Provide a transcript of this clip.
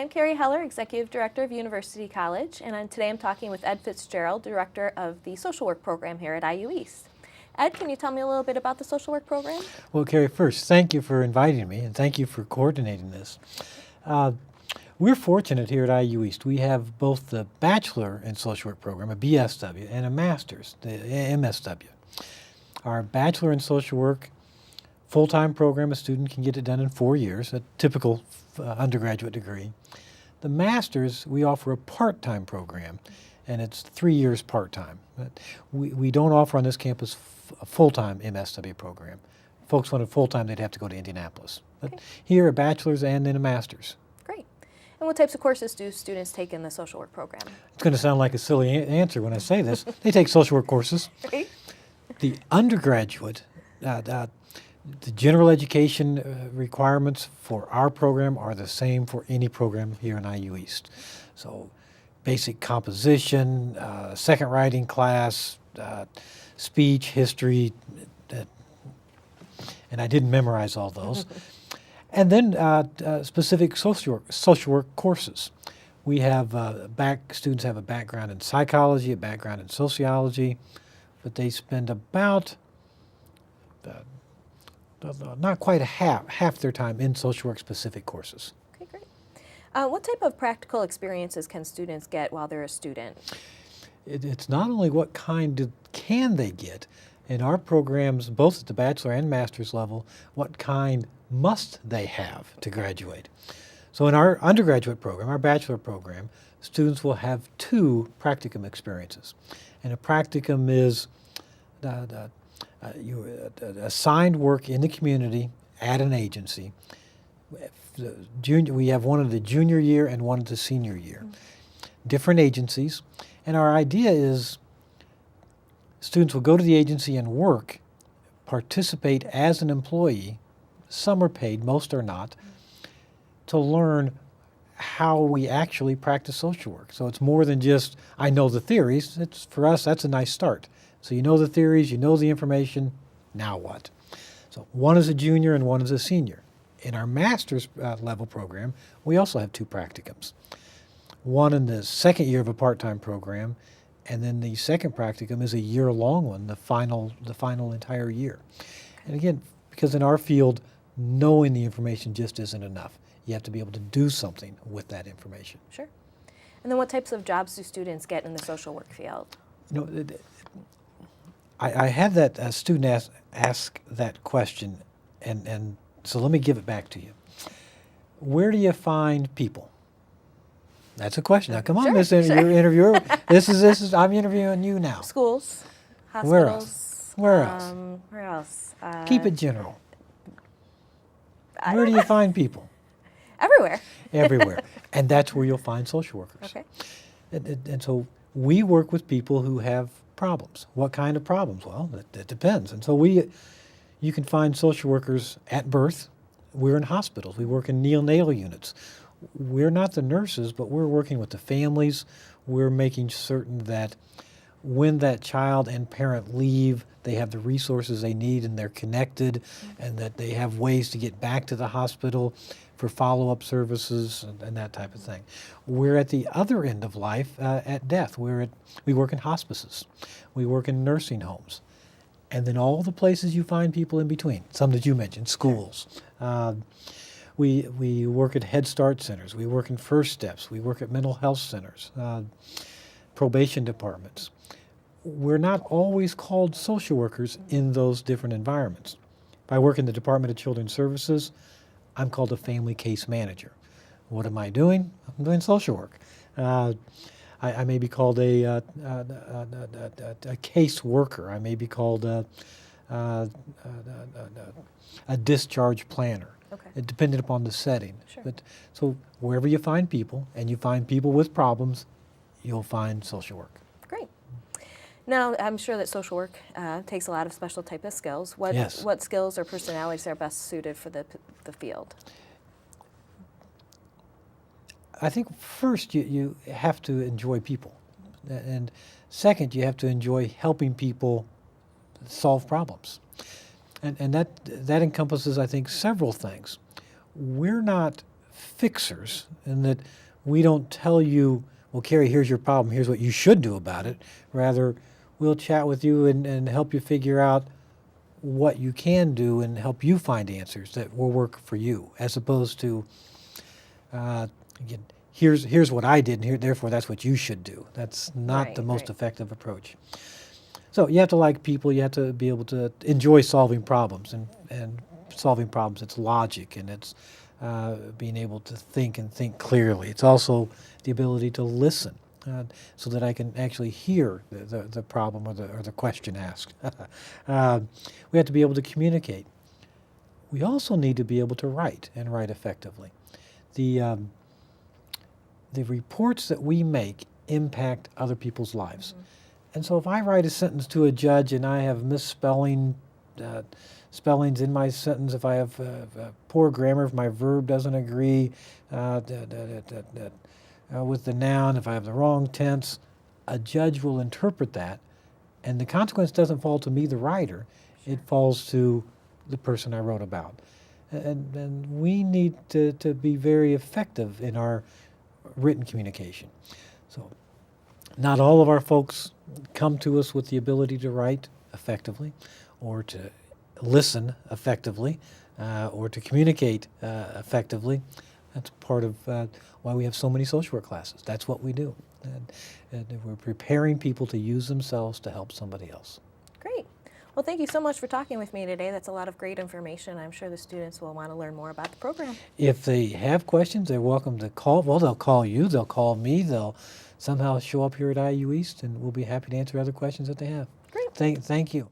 I'm Carrie Heller, Executive Director of University College, and today I'm talking with Ed Fitzgerald, Director of the Social Work Program here at IU East. Ed, can you tell me a little bit about the social work program? Well, Carrie, first, thank you for inviting me, and thank you for coordinating this. We're fortunate here at IU East. We have both the Bachelor in Social Work program, a BSW, and a Master's, the MSW. Our Bachelor in Social Work full-time program, a student can get it done in 4 years, a typical undergraduate degree. The Master's, we offer a part-time program, and it's 3 years part-time. We don't offer on this campus a full-time MSW program. If folks wanted full-time, they'd have to go to Indianapolis. But here, a bachelor's and then a master's. Great. And what types of courses do students take in the social work program? It's going to sound like a silly answer when I say this. They take social work courses. Right. The undergraduate, the general education requirements for our program are the same for any program here in IU East. So basic composition, second writing class, speech, history, and I didn't memorize all those. And then specific social work courses. We have students have a background in psychology, a background in sociology, but they spend about not quite half their time in social work specific courses. Okay, great. What type of practical experiences can students get while they're a student? It's not only what kind can they get. In our programs, both at the bachelor and master's level, what kind must they have to graduate? So in our undergraduate program, our bachelor program, students will have 2 practicum experiences. And a practicum is assigned work in the community at an agency. We have one of the junior year and one of the senior year. Different agencies. And our idea is students will go to the agency and work, participate as an employee, some are paid, most are not, to learn how we actually practice social work. So it's more than just, I know the theories. For us, that's a nice start. So you know the theories, you know the information, now what? So one is a junior and one is a senior. In our master's level program, we also have 2 practicums. One in the second year of a part-time program, and then the second practicum is a year-long one, the final entire year. And again, because in our field, knowing the information just isn't enough. You have to be able to do something with that information. Sure. And then what types of jobs do students get in the social work field? You know, I had that student ask that question, and so let me give it back to you. Where do you find people? That's a question. Now, come on, Miss Interviewer. This is. I'm interviewing you now. Schools, hospitals. Where else? Where else? Keep it general. Where do you find people? Everywhere. Everywhere. And that's where you'll find social workers. Okay. And so we work with people who have problems. What kind of problems? Well, it depends. And so you can find social workers at birth. We're in hospitals. We work in neonatal units. We're not the nurses, but we're working with the families. We're making certain that when that child and parent leave, they have the resources they need and they're connected, and that they have ways to get back to the hospital for follow-up services and that type of thing. We're at the other end of life, at death. We work in hospices. We work in nursing homes. And then all the places you find people in between, some that you mentioned, schools. We work at Head Start centers. We work in First Steps. We work at mental health centers, probation departments. We're not always called social workers in those different environments. If I work in the Department of Children's Services, I'm called a family case manager. What am I doing? I'm doing social work. I may be called a case worker. I may be called a discharge planner. Okay. Depending upon the setting. Sure. But so wherever you find people, and you find people with problems, you'll find social work. Great. Now, I'm sure that social work takes a lot of special type of skills. Yes. What skills or personalities are best suited for the field? I think first you have to enjoy people. And second, you have to enjoy helping people solve problems. And that encompasses, I think, several things. We're not fixers, in that we don't tell you, well, Carrie, here's your problem, here's what you should do about it. Rather, we'll chat with you and help you figure out what you can do and help you find answers that will work for you, as opposed to, again, here's what I did, and therefore that's what you should do. That's not the most effective approach. So you have to like people, you have to be able to enjoy solving problems, and solving problems, it's logic, and it's being able to think and think clearly. It's also the ability to listen so that I can actually hear the problem or the question asked. We have to be able to communicate. We also need to be able to write, and write effectively. The reports that we make impact other people's lives. And so if I write a sentence to a judge and I have misspelling, spellings in my sentence, if I have poor grammar, if my verb doesn't agree with the noun, if I have the wrong tense, a judge will interpret that, and the consequence doesn't fall to me, the writer, it falls to the person I wrote about. And we need to be very effective in our written communication. So not all of our folks come to us with the ability to write effectively, or to listen effectively, or to communicate effectively. That's part of why we have so many social work classes. That's what we do. And we're preparing people to use themselves to help somebody else. Great. Well, thank you so much for talking with me today. That's a lot of great information. I'm sure the students will want to learn more about the program. If they have questions, they're welcome to call. Well, they'll call you, they'll call me, they'll somehow show up here at IU East, and we'll be happy to answer other questions that they have. Great. Thank you.